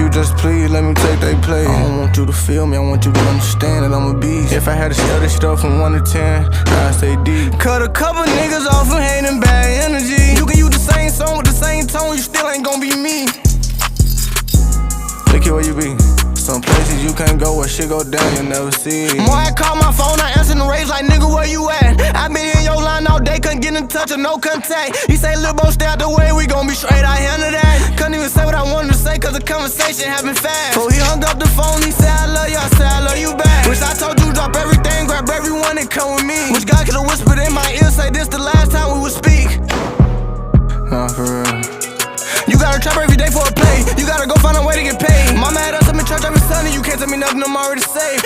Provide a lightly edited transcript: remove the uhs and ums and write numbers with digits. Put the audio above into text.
you just please let me take they place. I don't want you to feel me, I want you to understand that I'm a beast. If I had to scale this shit up from 1 to 10, I'd stay deep. Cut a couple niggas off from hating bad energy. You can use the same song with the same tone, you still ain't gon' be me. Look at where you be. Some places you can't go where shit go down, you'll never see it. More I call my phone, I answer the raves like nigga, where you at? I been in your line all day, couldn't get in touch or no contact. You say Lil' Bo, stay out the way, we gon' be straight, I handle that. Couldn't even say what I wanted to say, cause the conversation happened fast. So he hung up the phone, he said I love you, I said I love you back. Wish I told you drop everything, grab everyone and come with me. Which God could've whispered in my ear, say this the last time we would speak. Nah, for real. You gotta trap every day for a play. You gotta go find a way to get paid. Mama had us up in church every Sunday. You can't tell me nothing, I'm already saved.